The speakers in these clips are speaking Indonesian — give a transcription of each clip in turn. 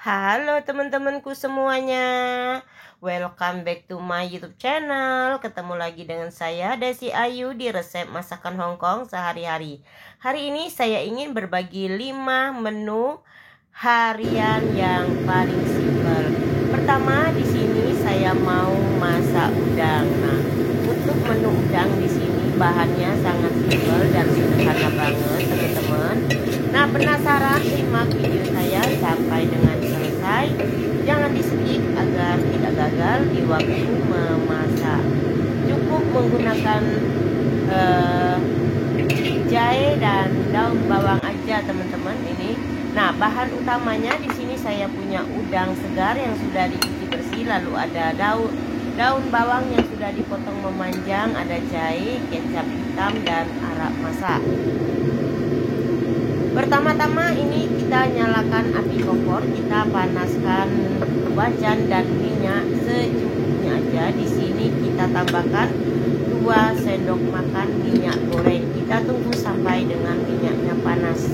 Halo teman-temanku semuanya, welcome back to my YouTube channel. Ketemu lagi dengan saya Desi Ayu di resep masakan Hongkong sehari-hari. Hari ini saya ingin berbagi 5 menu harian yang paling simpel. Pertama, di sini saya mau masak udang. Nah, untuk menu udang di sini bahannya sangat simpel dan sederhana banget, teman-teman. Nah, penasaran? Simak video saya sampai dengan selesai. Jangan di skip agar tidak gagal di waktu memasak. Cukup menggunakan jahe dan daun bawang aja, teman-teman. Ini. Nah, bahan utamanya di sini saya punya udang segar yang sudah dicuci bersih, lalu ada daun bawang yang sudah dipotong memanjang, ada jahe, kecap hitam dan arak masak. Pertama-tama ini kita nyalakan api kompor, kita panaskan wajan dan minyak secukupnya aja. Di sini kita tambahkan 2 sendok makan minyak goreng. Kita tunggu sampai dengan minyaknya panas.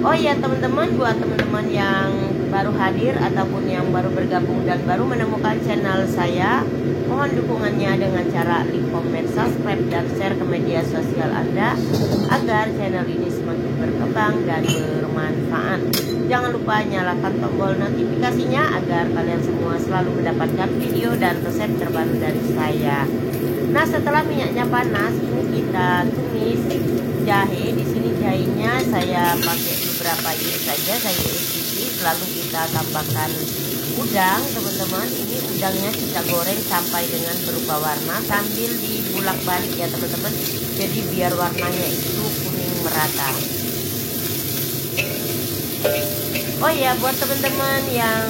Oh ya teman-teman, buat teman-teman yang baru hadir ataupun yang baru bergabung dan baru menemukan channel saya, mohon dukungannya dengan cara like, comment, subscribe, dan share ke media sosial Anda agar channel ini semakin berkembang dan bermanfaat. Jangan lupa nyalakan tombol notifikasinya agar kalian semua selalu mendapatkan video dan resep terbaru dari saya. Nah, setelah minyaknya panas, ini kita tumis jahe. Di sini jahenya saya pakai beberapa iris saja, saya iris tipis. Lalu kita tambahkan udang, teman-teman. Ini udangnya kita goreng sampai dengan berubah warna sambil dibulak-balik ya, teman-teman. Jadi biar warnanya itu kuning merata. Oh ya, buat teman-teman yang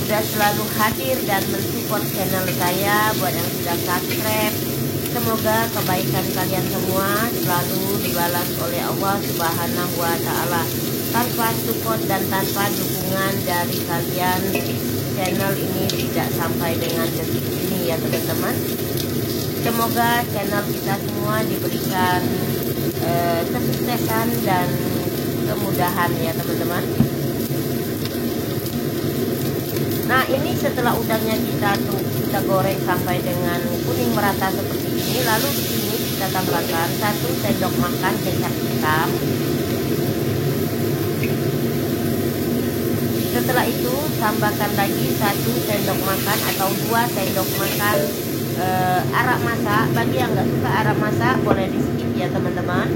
sudah selalu hadir dan mensupport channel saya, buat yang sudah subscribe, semoga kebaikan kalian semua selalu dibalas oleh Allah Subhanahu wa Ta'ala. Tanpa support dan tanpa dukungan dari kalian, channel ini tidak sampai dengan detik ini ya teman-teman. Semoga channel kita semua diberikan kesuksesan dan kemudahan ya teman-teman. Nah, ini setelah udangnya kita goreng sampai dengan kuning merata seperti ini, lalu di sini kita tambahkan 1 sendok makan kecap hitam. Setelah itu tambahkan lagi 1 sendok makan atau 2 sendok makan arak masak. Bagi yang nggak suka arak masak boleh di skip ya teman-teman.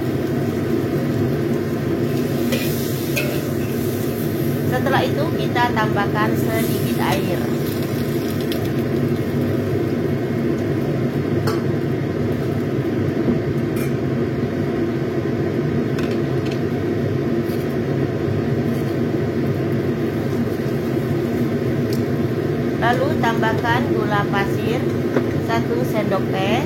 Setelah itu kita tambahkan sedikit air. Lalu tambahkan gula pasir 1 sendok teh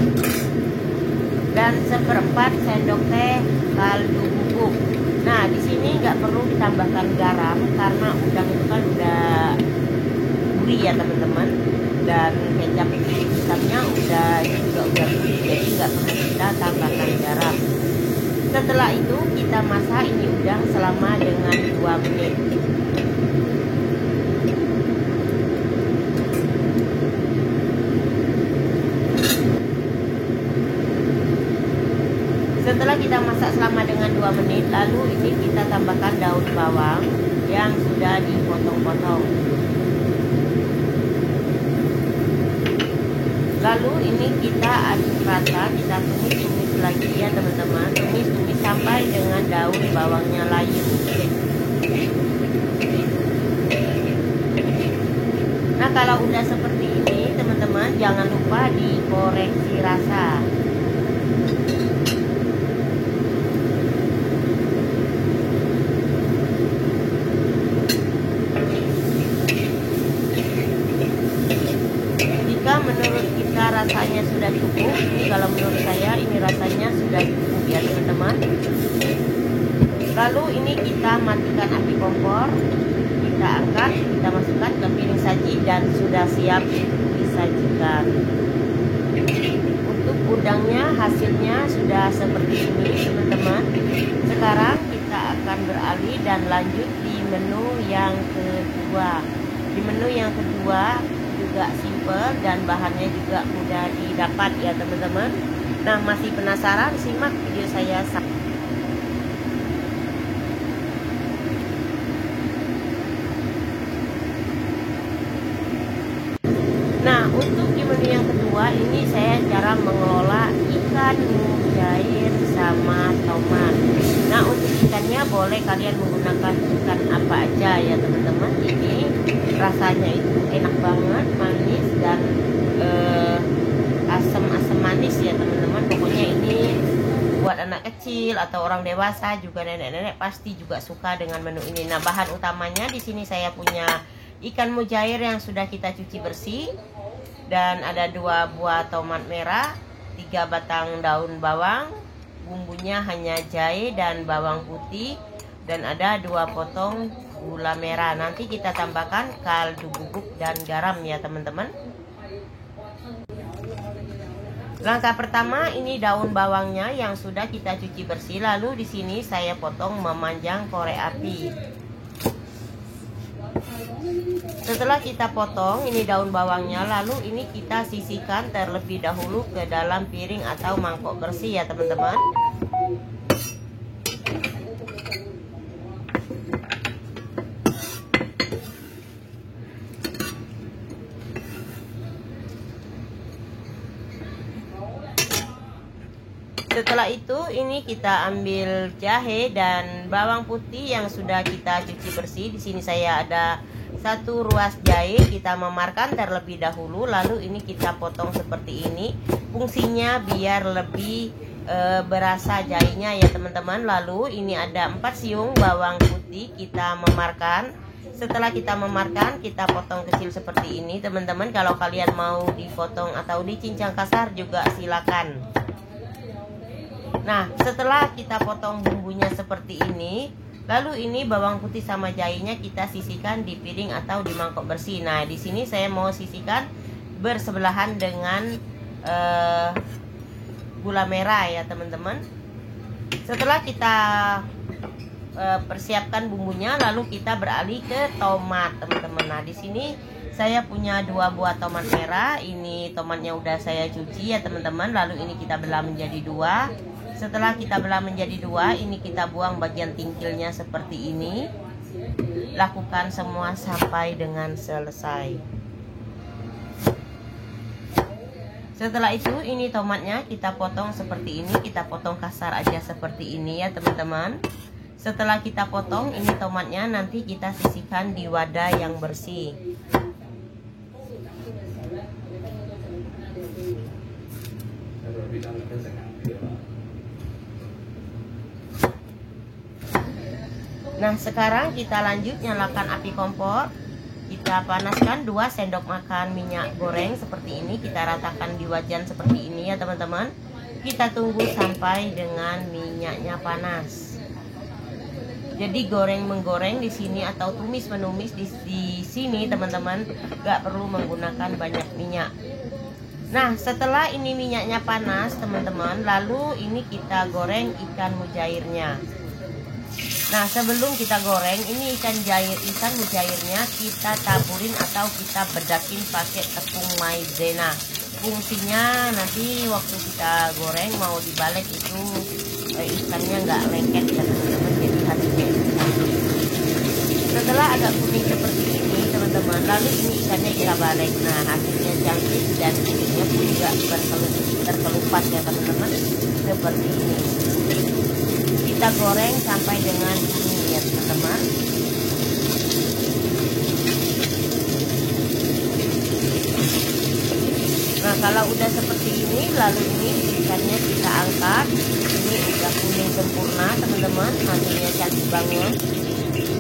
dan 1/4 sendok teh kaldu bubuk. Nah, di sini nggak perlu ditambahkan garam karena udang itu kan udah gurih ya teman-teman, dan kecap hitamnya udah gurih, jadi nggak perlu kita tambahkan garam. Setelah itu kita masak ini udang selama dengan 2 menit. Setelah kita masak selama dengan 2 menit, lalu ini kita tambahkan daun bawang yang sudah dipotong-potong. Lalu ini kita aduk rata, kita tumis-tumis lagi ya teman-teman. Tumis-tumis sampai dengan daun bawangnya layu. Nah, kalau udah seperti ini teman-teman, jangan lupa dikoreksi rasa. Menurut kita rasanya sudah cukup, ini kalau menurut saya ini rasanya sudah cukup ya teman-teman. Lalu ini kita matikan api kompor, kita angkat, kita masukkan ke piring saji dan sudah siap disajikan. Untuk udangnya hasilnya sudah seperti ini teman-teman. Sekarang kita akan beralih dan lanjut di menu yang kedua. Di menu yang kedua juga simple dan bahannya juga mudah didapat ya teman-teman. Nah, masih penasaran? Simak video saya. Nah, untuk di menu yang kedua ini saya cara mengelola ikan mujair sama tomat. Nah, untuk ikannya boleh kalian menggunakan ikan apa aja ya teman-teman. Ini rasanya itu enak banget, manis dan asam manis ya teman-teman. Pokoknya ini buat anak kecil atau orang dewasa, juga nenek-nenek pasti juga suka dengan menu ini. Nah, bahan utamanya di sini saya punya ikan mujair yang sudah kita cuci bersih, dan ada 2 buah tomat merah, 3 batang daun bawang, bumbunya hanya jahe dan bawang putih, dan ada 2 potong gula merah. Nanti kita tambahkan kaldu bubuk dan garam ya teman-teman. Langkah pertama ini daun bawangnya yang sudah kita cuci bersih, lalu di sini saya potong memanjang korek api. Setelah kita potong ini daun bawangnya, lalu ini kita sisihkan terlebih dahulu ke dalam piring atau mangkok bersih ya teman-teman. Setelah itu ini kita ambil jahe dan bawang putih yang sudah kita cuci bersih. Di sini saya ada 1 ruas jahe, kita memarkan terlebih dahulu, lalu ini kita potong seperti ini. Fungsinya biar lebih berasa jahenya ya teman-teman. Lalu ini ada 4 siung bawang putih, kita memarkan. Setelah kita memarkan, kita potong kecil seperti ini teman-teman. Kalau kalian mau dipotong atau dicincang kasar juga silakan. Nah, setelah kita potong bumbunya seperti ini, lalu ini bawang putih sama jahenya kita sisihkan di piring atau di mangkok bersih. Nah, di sini saya mau sisihkan bersebelahan dengan gula merah ya teman-teman. Setelah kita persiapkan bumbunya, lalu kita beralih ke tomat teman-teman. Nah, di sini saya punya 2 buah tomat merah. Ini tomatnya udah saya cuci ya teman-teman. Lalu ini kita belah menjadi 2. Setelah kita belah menjadi 2, ini kita buang bagian tingkilnya seperti ini. Lakukan semua sampai dengan selesai. Setelah itu ini tomatnya kita potong seperti ini. Kita potong kasar aja seperti ini ya teman-teman. Setelah kita potong ini tomatnya, nanti kita sisihkan di wadah yang bersih. Nah, sekarang kita lanjut nyalakan api kompor. Kita panaskan 2 sendok makan minyak goreng seperti ini. Kita ratakan di wajan seperti ini ya teman-teman. Kita tunggu sampai dengan minyaknya panas. Jadi goreng menggoreng di sini atau tumis menumis di sini teman-teman, gak perlu menggunakan banyak minyak. Nah, setelah ini minyaknya panas teman-teman, lalu ini kita goreng ikan mujairnya. Nah, sebelum kita goreng ini ikan mujairnya kita taburin atau kita bedakin pakai tepung maizena. Fungsinya nanti waktu kita goreng mau dibalik itu ikannya nggak lengket ya teman-teman, jadi hasilnya setelah agak kuning seperti ini teman-teman, lalu ini ikannya kita balik. Nah, hasilnya cantik dan kulitnya pun juga terkelupas ya teman-teman, seperti ini. Kita goreng sampai dengan kuning ya teman-teman. Nah, kalau udah seperti ini, lalu ini ikannya kita angkat. Ini udah kuning sempurna teman-teman, hasilnya cantik banget.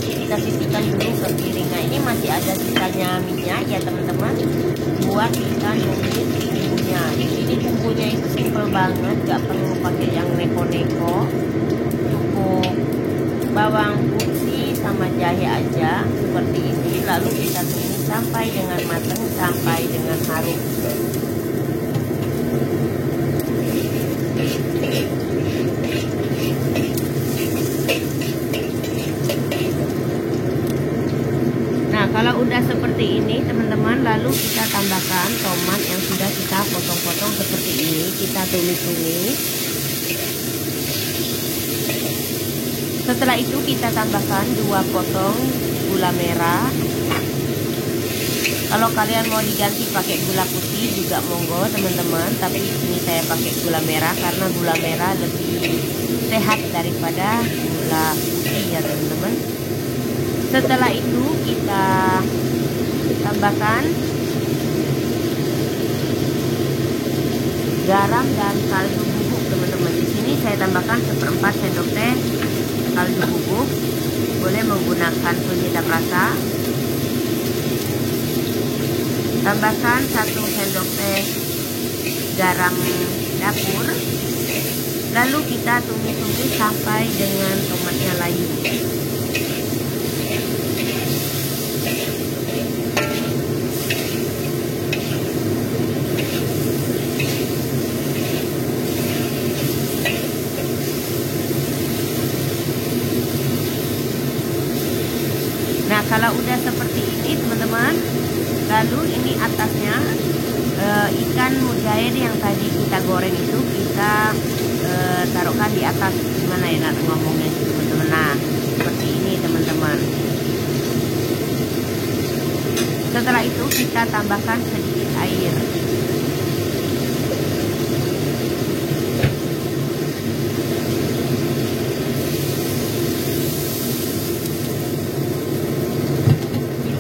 Kita sisihkan dulu ke piring. Nah, ini masih ada sisanya minyak ya teman-teman, buat kita numis bumbunya. Di sini bumbunya itu simple banget, gak perlu pakai yang neko-neko. Cukup bawang putih sama jahe aja seperti ini. Lalu kita tumis sampai dengan matang, sampai dengan harum. kalau udah seperti ini teman-teman, lalu kita tambahkan tomat yang sudah kita potong-potong seperti ini. Kita tumis-tumis. Setelah itu kita tambahkan 2 potong gula merah. Kalau kalian mau diganti pakai gula putih juga monggo teman-teman, tapi ini saya pakai gula merah karena gula merah lebih sehat daripada gula putih ya teman-teman. Setelah itu kita tambahkan garam dan kaldu bubuk teman-teman. Di sini saya tambahkan 1/4 sendok teh kaldu bubuk. Boleh menggunakan penyedap rasa. Tambahkan 1 sendok teh garam dapur. Lalu kita tumis-tumis sampai dengan tomatnya layu. Nah, kalau udah seperti ini teman-teman, lalu ini atasnya ikan mujair yang tadi kita goreng itu kita taruhkan di atas. Gimana ya nak ngomongnya teman-teman? Nah, seperti ini teman-teman. Setelah itu kita tambahkan sedikit air.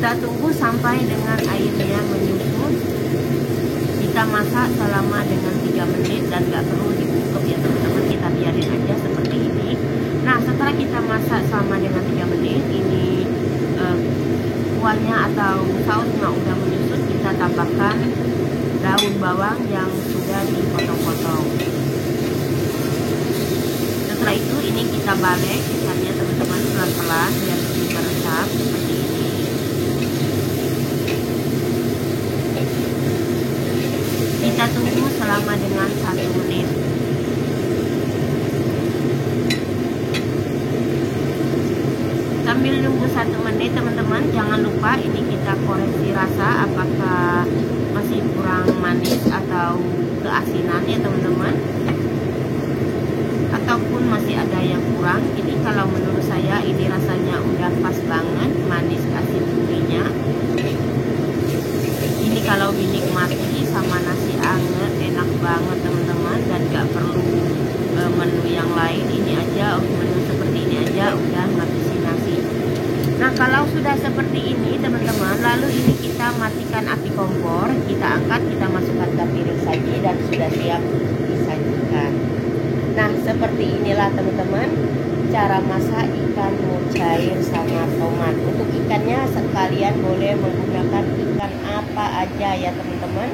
Kita tunggu sampai dengan airnya menyusut. Kita masak selama dengan 3 menit dan gak perlu dibuka ya teman-teman, kita biarin aja seperti ini. Nah, setelah kita masak selama dengan 3 menit, ini kuahnya atau sausnya udah menyusut, kita tambahkan daun bawang yang sudah dipotong-potong. Setelah itu ini kita balik ikannya teman-teman pelan-pelan biar lebih meresap seperti ini. Kita tunggu selama dengan 1 menit. Sambil nunggu 1 menit teman-teman, jangan lupa ini kita koreksi rasa apakah masih kurang manis atau keasinan ya teman-teman, ataupun masih ada yang kurang. Ini kalau menurut saya ini rasanya udah pas banget, manis asin gurihnya. Ini kalau dinikmati sama nasi anget enak banget teman-teman, dan gak perlu menu yang lain. Ini aja, menu seperti ini aja udah ngabisin nasi. Nah, kalau sudah seperti ini teman-teman, lalu ini kita matikan api kompor, kita angkat, kita masukkan ke piring saji dan sudah siap disajikan. Nah, seperti inilah teman-teman cara masak ikan mujair sama tomat. Untuk ikannya sekalian boleh menggunakan ikan apa aja ya teman-teman.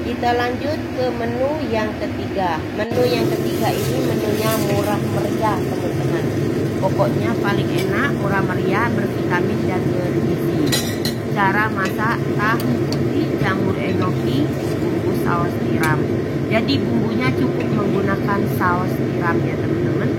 Kita lanjut ke menu yang ketiga. Menu yang ketiga ini menunya murah meriah teman-teman. Pokoknya paling enak, murah meriah, bervitamin dan bergizi. Cara masak tahu putih jamur enoki bumbu saus tiram. Jadi bumbunya cukup menggunakan saus tiram ya teman-teman.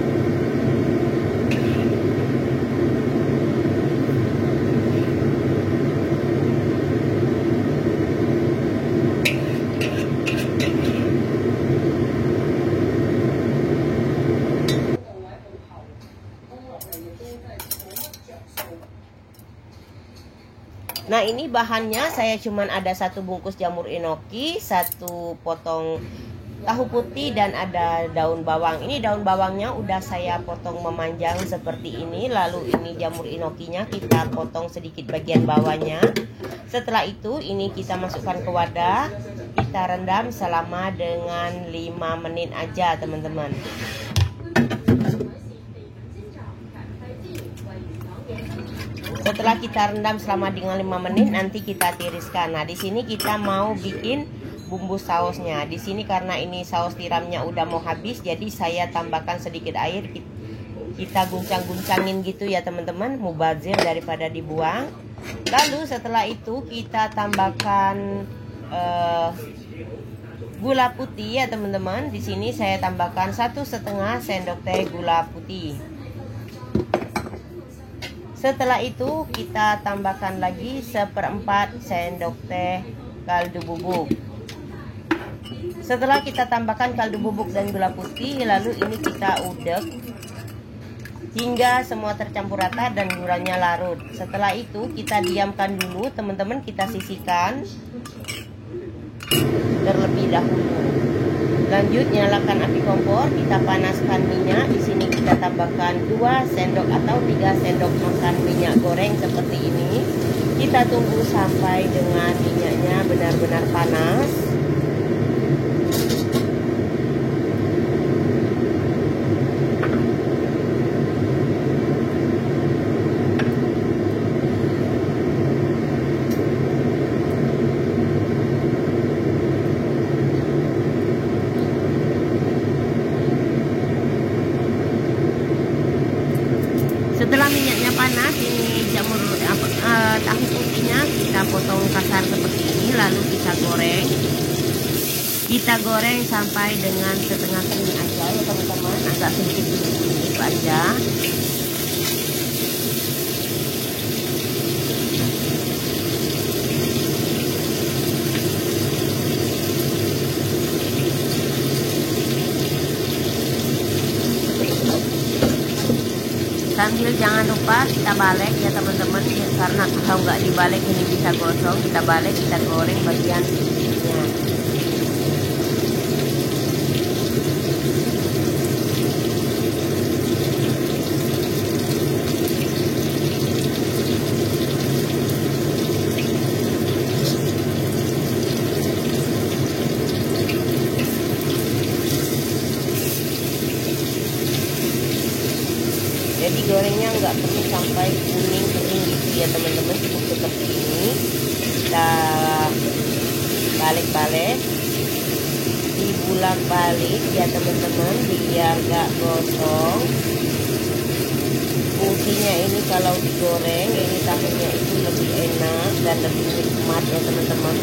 Nah, ini bahannya saya cuman ada 1 bungkus jamur enoki, 1 potong tahu putih, dan ada daun bawang. Ini daun bawangnya udah saya potong memanjang seperti ini. Lalu ini jamur enokinya kita potong sedikit bagian bawahnya. Setelah itu ini kita masukkan ke wadah, kita rendam selama dengan 5 menit aja teman-teman. Setelah kita rendam selama dengan 5 menit, nanti kita tiriskan. Nah, di sini kita mau bikin bumbu sausnya. Di sini karena ini saus tiramnya udah mau habis, jadi saya tambahkan sedikit air. Kita guncang-guncangin gitu ya teman-teman, mubazir daripada dibuang. Lalu setelah itu kita tambahkan gula putih ya teman-teman. Di sini saya tambahkan 1,5 sendok teh gula putih. Setelah itu kita tambahkan lagi 1/4 sendok teh kaldu bubuk. Setelah kita tambahkan kaldu bubuk dan gula putih, lalu ini kita udek hingga semua tercampur rata dan gulanya larut. Setelah itu kita diamkan dulu teman-teman, kita sisihkan terlebih dahulu. Lanjut nyalakan api kompor, kita panaskan minyak. Di sini kita tambahkan 2 sendok atau 3 sendok makan minyak goreng seperti ini. Kita tunggu sampai dengan minyaknya benar-benar panas. Setelah minyaknya panas, ini jamur tahu putihnya kita potong kasar seperti ini, lalu kita goreng. Kita goreng sampai dengan setengah kering aja ya teman-teman, agak sedikit aja. Sambil jangan lupa kita balik ya teman-teman, karena kalau nggak dibalik ini bisa gosong. Kita balik, kita goreng bagian sisihnya. Jadi gorengnya nggak perlu sampai kuning kering gitu ya teman-teman, cukup seperti ini. Kita balik-balik, dibulak-balik ya teman-teman, biar nggak gosong. Fungsinya ini kalau digoreng, ini tahunya itu lebih enak dan lebih nikmat ya teman-teman.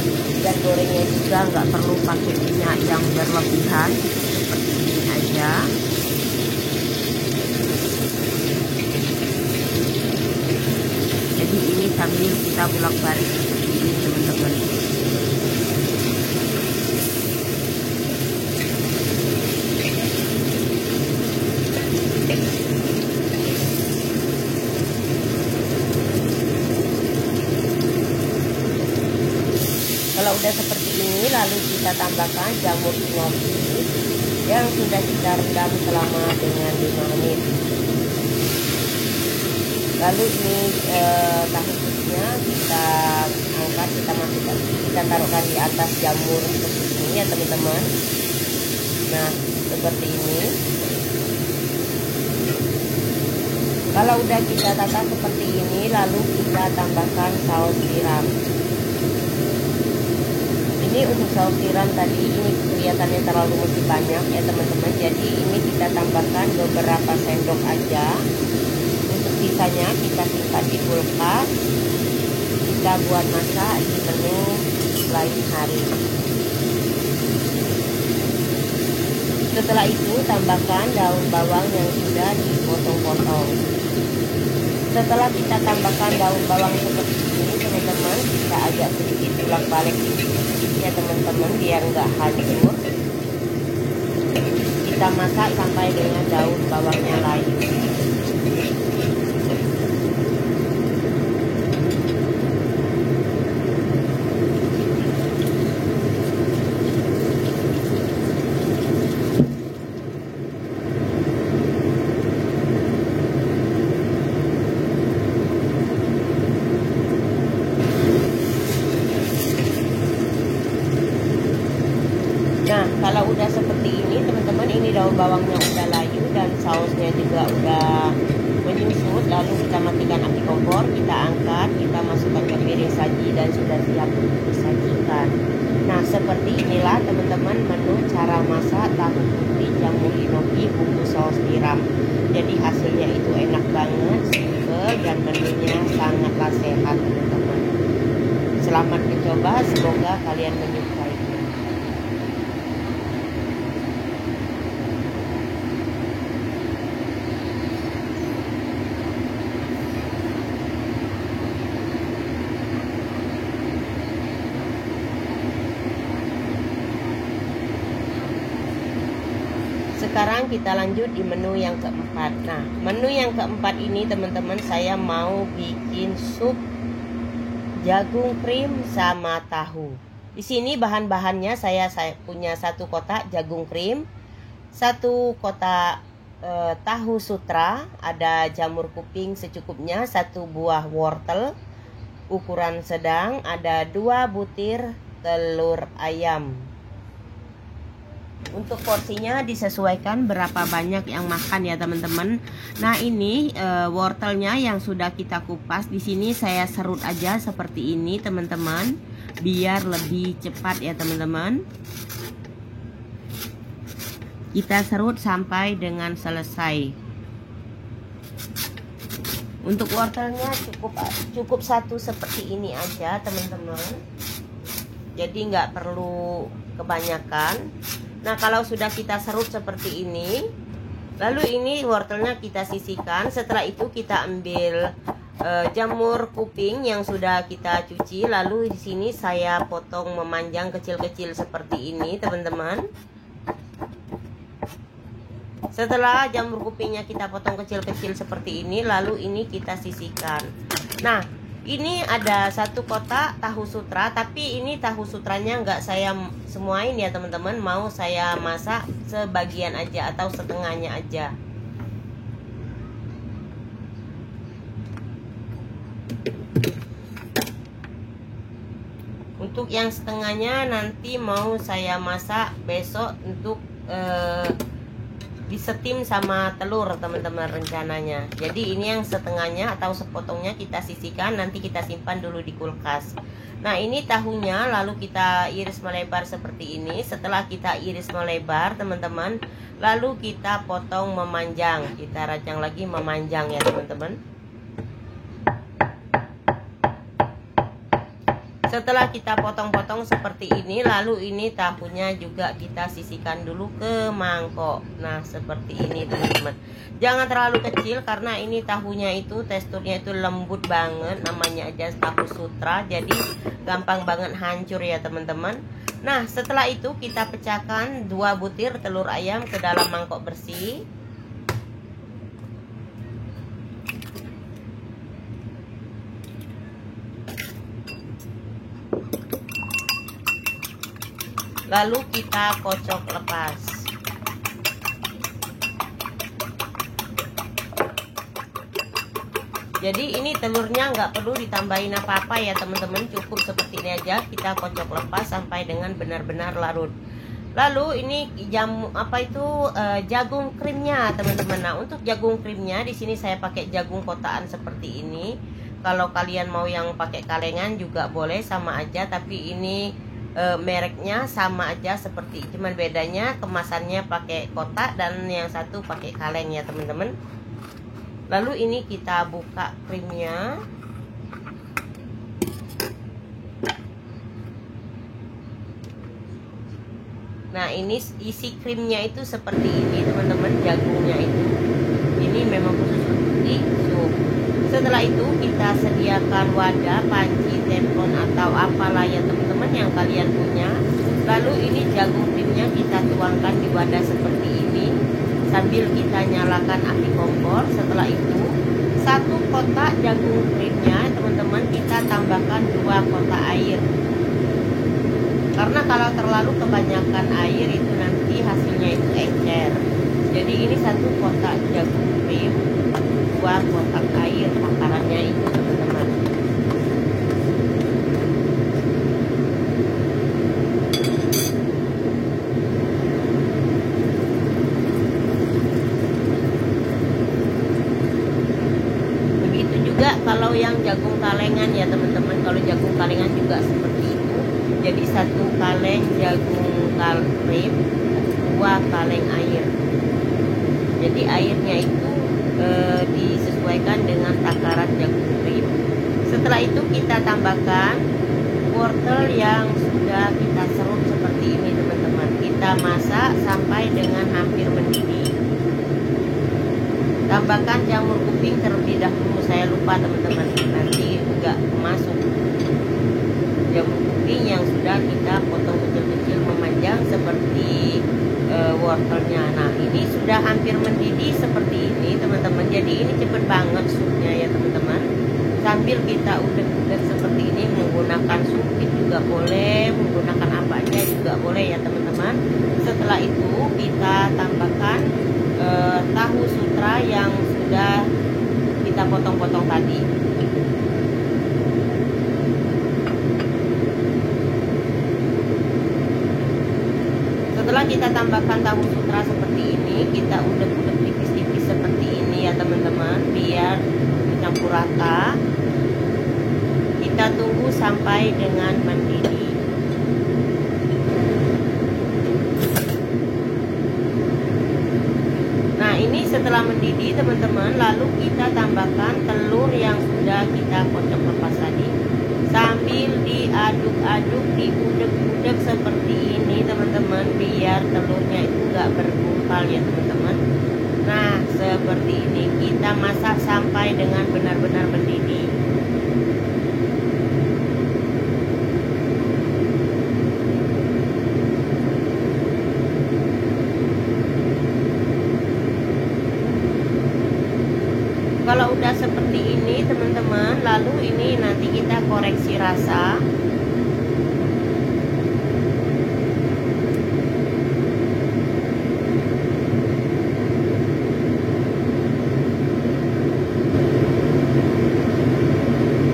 Dan gorengnya juga nggak perlu pakai minyak yang berlebihan, seperti ini aja. Jadi ini sambil kita bolak-balik seperti ini teman-teman. Kalau udah seperti ini, lalu kita tambahkan jamur inoki yang sudah kita rendam selama dengan 5 menit. Lalu ini tahu putihnya kita angkat, kita masukkan, kita taruhkan di atas jamur seperti ini ya teman-teman. Nah seperti ini. Kalau udah kita tata seperti ini, lalu kita tambahkan saus tiram. Ini untuk saus tiram tadi ini kelihatannya terlalu masih banyak ya teman-teman. Jadi ini kita tambahkan beberapa sendok aja. Sisanya kita simpan di kulkas, kita buat masak di menu lain hari. Setelah itu tambahkan daun bawang yang sudah dipotong-potong. Setelah kita tambahkan daun bawang seperti ini teman-teman, kita agak sedikit bolak-balik ya teman-teman, biar nggak hancur. Kita masak sampai dengan daun bawangnya layu. Nah kalau udah seperti ini teman-teman, ini daun bawangnya udah layu dan sausnya juga udah menyusut. Lalu kita matikan api kompor, kita angkat, kita masukkan ke piring saji dan sudah siap untuk disajikan. Nah seperti inilah teman-teman menu cara masak tahu putih jamur inoki bumbu saus tiram. Jadi hasilnya itu enak banget, simple, dan menunya sangatlah sehat teman-teman. Selamat mencoba, semoga kalian menyukainya. Sekarang kita lanjut di menu yang keempat. Nah, menu yang keempat ini teman-teman, saya mau bikin sup jagung krim sama tahu. Di sini bahan-bahannya saya punya 1 kotak jagung krim, 1 kotak tahu sutra, ada jamur kuping secukupnya, 1 buah wortel ukuran sedang, ada 2 butir telur ayam. Untuk porsinya disesuaikan berapa banyak yang makan ya teman-teman. Nah, ini wortelnya yang sudah kita kupas, di sini saya serut aja seperti ini teman-teman, biar lebih cepat ya teman-teman. Kita serut sampai dengan selesai. Untuk wortelnya cukup 1 seperti ini aja teman-teman, jadi nggak perlu kebanyakan. Nah, kalau sudah kita serut seperti ini, lalu ini wortelnya kita sisihkan. Setelah itu kita ambil jamur kuping yang sudah kita cuci, lalu di sini saya potong memanjang kecil-kecil seperti ini teman-teman. Setelah jamur kupingnya kita potong kecil-kecil seperti ini, lalu ini kita sisihkan. Nah, ini ada 1 kotak tahu sutra, tapi ini tahu sutranya nggak saya semuain ya teman-teman, mau saya masak sebagian aja atau setengahnya aja. Untuk yang setengahnya nanti mau saya masak besok untuk disetim sama telur teman-teman rencananya. Jadi ini yang setengahnya atau sepotongnya kita sisihkan, nanti kita simpan dulu di kulkas. Nah, ini tahunya lalu kita iris melebar seperti ini. Setelah kita iris melebar teman-teman, lalu kita potong memanjang, kita rajang lagi memanjang ya teman-teman. Setelah kita potong-potong seperti ini, lalu ini tahunya juga kita sisihkan dulu ke mangkok. Nah, seperti ini teman-teman. Jangan terlalu kecil karena ini tahunya itu teksturnya itu lembut banget, namanya aja tahu sutra, jadi gampang banget hancur ya teman-teman. Nah, setelah itu kita pecahkan 2 butir telur ayam ke dalam mangkok bersih. Lalu kita kocok lepas. Jadi ini telurnya nggak perlu ditambahin apa-apa ya teman-teman, cukup seperti ini aja. Kita kocok lepas sampai dengan benar-benar larut. Lalu ini jagung krimnya teman-teman. Nah, untuk jagung krimnya di sini saya pakai jagung kotaan seperti ini. Kalau kalian mau yang pakai kalengan juga boleh, sama aja, tapi ini mereknya sama aja seperti, cuman bedanya kemasannya pakai kotak dan yang satu pakai kaleng ya teman-teman. Lalu ini kita buka krimnya. Nah, ini isi krimnya itu seperti ini teman-teman, jagungnya itu. Ini memang khusus untuk sup. Setelah itu kita sediakan wadah, panci, teflon atau apalah ya teman-teman yang kalian punya. Lalu ini jagung krimnya kita tuangkan di wadah seperti ini sambil kita nyalakan api kompor. Setelah itu 1 kotak jagung krimnya teman-teman kita tambahkan 2 kotak air. Karena kalau terlalu kebanyakan air itu nanti hasilnya itu encer. Jadi ini 1 kotak jagung krim, 2 kotak air takarannya itu teman-teman. Begitu juga kalau yang jagung kalengan ya teman-teman. Kalau jagung kalengan juga seperti itu. Jadi 1 kaleng jagung krim, 2 kaleng air. Jadi airnya itu disesuaikan dengan takaran jagung krim. Setelah itu kita tambahkan wortel yang sudah kita serut seperti ini teman-teman. Kita masak sampai dengan hampir mendidih. Tambahkan jamur kuping terlebih dahulu, saya lupa teman-teman, nanti enggak masuk. Jamur kuping yang sudah kita potong kecil-kecil memanjang seperti wortelnya. Nah, ini sudah hampir mendidih seperti ini teman-teman. Jadi ini cepet banget supnya ya teman-teman. Sambil kita udek-udek seperti ini, menggunakan sumpit juga boleh, menggunakan apa aja juga boleh ya teman-teman. Setelah itu kita tambahkan tahu sutra yang sudah kita potong-potong tadi. Setelah kita tambahkan tahu sutra seperti ini, kita udek-udek tipis-tipis seperti ini ya teman-teman, biar dicampur rata. Kita tunggu sampai dengan mendidih. Nah, ini setelah mendidih teman-teman, lalu kita tambahkan telur yang sudah kita kocok lepas tadi. Sambil diaduk-aduk, diudek-udek seperti ini teman-teman, biar telurnya itu enggak bergumpal ya teman-teman. Nah, seperti ini kita masak sampai dengan benar-benar mendidih. Kalau udah seperti ini teman-teman, lalu ini nanti kita koreksi rasa.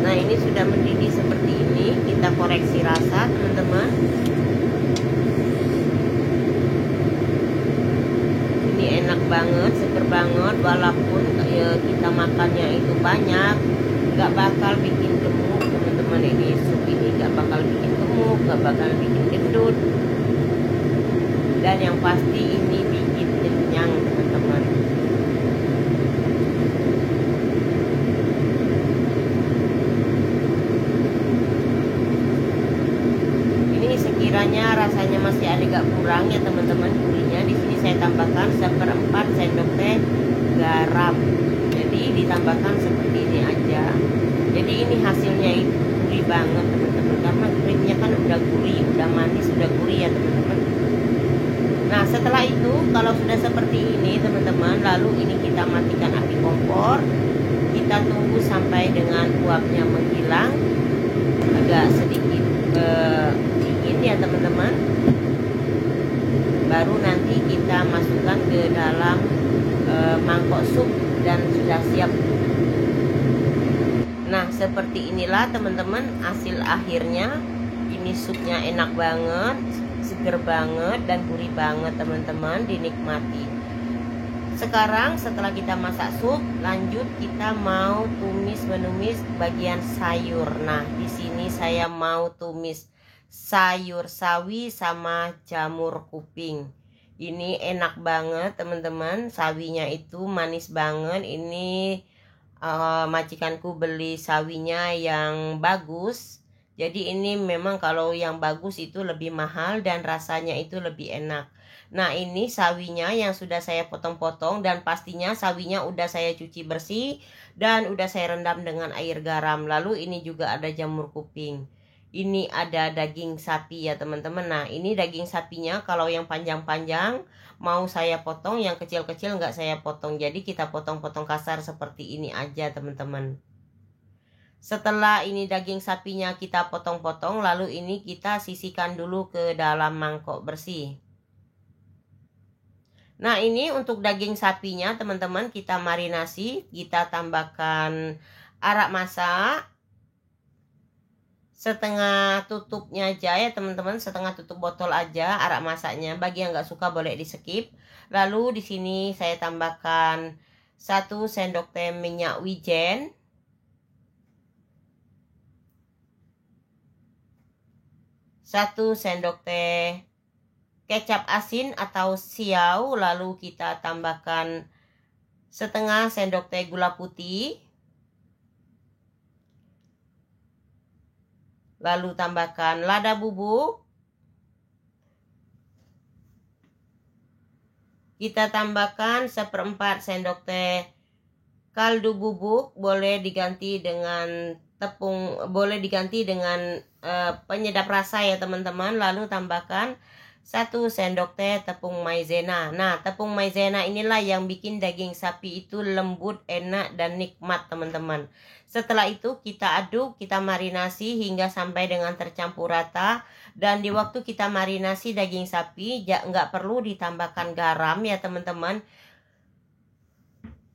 Nah, ini sudah mendidih seperti ini, kita koreksi rasa teman-teman. Ini enak banget, seger banget, walaupun kita makannya itu banyak, gak bakal bikin gemuk teman-teman. Ini sup ini gak bakal bikin gemuk, gak bakal bikin gendut, dan yang pasti ini bikin kenyang teman-teman. Ini sekiranya rasanya masih agak kurang ya teman-teman gurihnya, di sini saya tambahkan 1/4 sendok teh garam. Jadi ditambahkan seperti ini aja. Jadi ini hasilnya itu gurih banget teman-teman, karena gurihnya kan udah gurih, udah manis, udah gurih ya teman-teman. Nah, setelah itu kalau sudah seperti ini teman-teman, lalu ini kita matikan api kompor. Kita tunggu sampai dengan uapnya menghilang, agak sedikit dingin ya teman-teman. Baru nanti kita masukkan ke dalam mangkok sup dan sudah siap. Nah, seperti inilah teman-teman hasil akhirnya. Ini supnya enak banget, seger banget, dan gurih banget teman-teman, dinikmati. Sekarang setelah kita masak sup, lanjut kita mau menumis bagian sayur. Nah, di sini saya mau tumis sayur sawi sama jamur kuping. Ini enak banget teman-teman, sawinya itu manis banget. Ini majikanku beli sawinya yang bagus. Jadi ini memang kalau yang bagus itu lebih mahal dan rasanya itu lebih enak. Nah, ini sawinya yang sudah saya potong-potong, dan pastinya sawinya udah saya cuci bersih dan udah saya rendam dengan air garam. Lalu ini juga ada jamur kuping. Ini ada daging sapi ya teman-teman. Nah, ini daging sapinya kalau yang panjang-panjang mau saya potong, yang kecil-kecil nggak saya potong. Jadi kita potong-potong kasar seperti ini aja teman-teman. Setelah ini daging sapinya kita potong-potong, lalu ini kita sisihkan dulu ke dalam mangkok bersih. Nah, ini untuk daging sapinya teman-teman, kita marinasi. Kita tambahkan arak masak setengah tutupnya aja ya teman-teman, setengah tutup botol aja arak masaknya. Bagi yang nggak suka boleh di skip. Lalu di sini saya tambahkan 1 sendok teh minyak wijen, 1 sendok teh kecap asin atau siau. Lalu kita tambahkan setengah sendok teh gula putih. Lalu tambahkan lada bubuk. Kita tambahkan 1/4 sendok teh kaldu bubuk, boleh diganti dengan tepung, boleh diganti dengan penyedap rasa ya teman-teman. Lalu tambahkan 1 sendok teh tepung maizena. Nah, tepung maizena inilah yang bikin daging sapi itu lembut, enak, dan nikmat teman-teman. Setelah itu kita aduk, kita marinasi hingga sampai dengan tercampur rata. Dan di waktu kita marinasi daging sapi, nggak perlu ditambahkan garam ya teman-teman.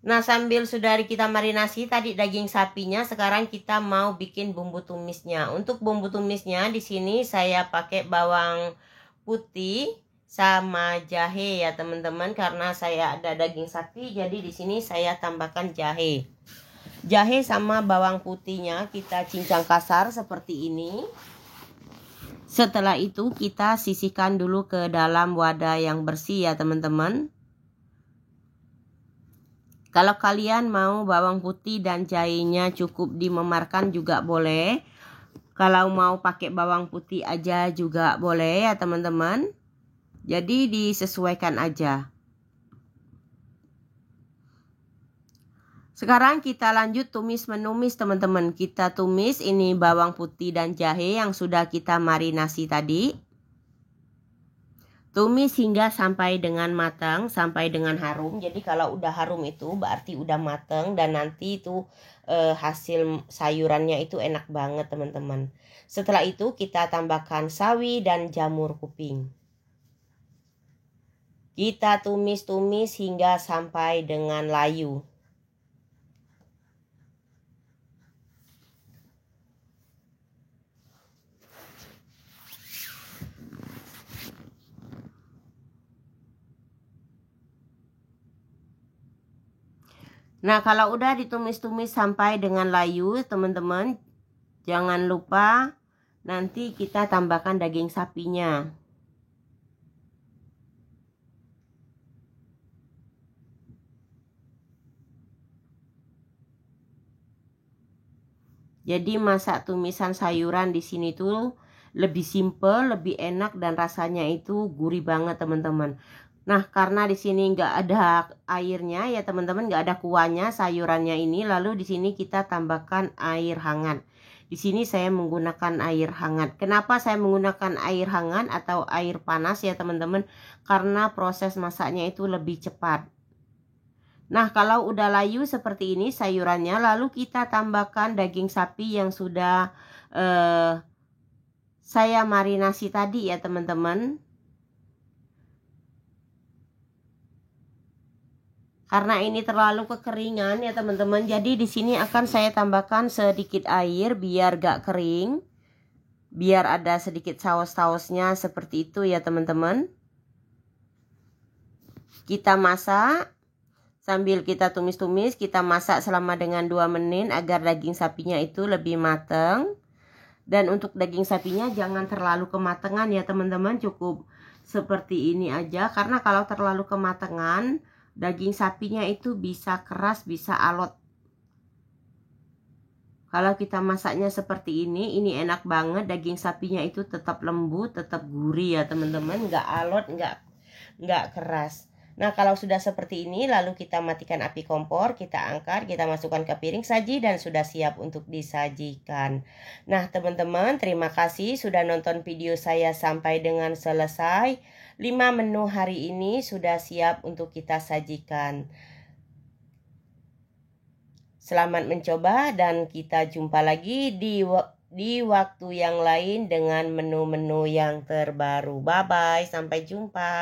Nah, sambil sudah kita marinasi tadi daging sapinya, sekarang kita mau bikin bumbu tumisnya. Untuk bumbu tumisnya di sini saya pakai bawang putih sama jahe ya teman-teman, karena saya ada daging sapi, jadi di sini saya tambahkan jahe. Jahe sama bawang putihnya kita cincang kasar seperti ini. Setelah itu kita sisihkan dulu ke dalam wadah yang bersih ya teman-teman. Kalau kalian mau bawang putih dan jahenya cukup dimemarkan juga boleh. Kalau mau pakai bawang putih aja juga boleh ya teman-teman. Jadi disesuaikan aja. Sekarang kita lanjut tumis menumis teman-teman. Kita tumis ini bawang putih dan jahe yang sudah kita marinasi tadi. Tumis hingga sampai dengan matang, sampai dengan harum. Jadi kalau udah harum itu berarti udah matang, dan nanti itu hasil sayurannya itu enak banget teman-teman. Setelah itu kita tambahkan sawi dan jamur kuping. Kita tumis-tumis hingga sampai dengan layu. Nah, kalau udah ditumis-tumis sampai dengan layu, teman-teman, jangan lupa nanti kita tambahkan daging sapinya. Jadi masak tumisan sayuran di sini tuh lebih simple, lebih enak, dan rasanya itu gurih banget teman-teman. Nah, karena di sini nggak ada airnya ya teman-teman, nggak ada kuahnya sayurannya ini, lalu di sini kita tambahkan air hangat. Di sini saya menggunakan air hangat. Kenapa saya menggunakan air hangat atau air panas ya teman-teman? Karena proses masaknya itu lebih cepat. Nah, kalau udah layu seperti ini sayurannya, lalu kita tambahkan daging sapi yang sudah saya marinasi tadi ya teman-teman. Karena ini terlalu kekeringan ya teman-teman, jadi di sini akan saya tambahkan sedikit air biar gak kering, biar ada sedikit saus-sausnya seperti itu ya teman-teman. Kita masak sambil kita tumis-tumis, kita masak selama dengan 2 menit agar daging sapinya itu lebih matang. Dan untuk daging sapinya jangan terlalu kematangan ya teman-teman, cukup seperti ini aja, karena kalau terlalu kematangan daging sapinya itu bisa keras, bisa alot. Kalau kita masaknya seperti ini enak banget, daging sapinya itu tetap lembut, tetap gurih ya teman-teman, nggak alot, nggak keras. Nah, kalau sudah seperti ini, lalu kita matikan api kompor, kita angkat, kita masukkan ke piring saji, dan sudah siap untuk disajikan. Nah, teman-teman, terima kasih sudah nonton video saya sampai dengan selesai. 5 menu hari ini sudah siap untuk kita sajikan. Selamat mencoba, dan kita jumpa lagi di waktu yang lain dengan menu-menu yang terbaru. Bye-bye, sampai jumpa.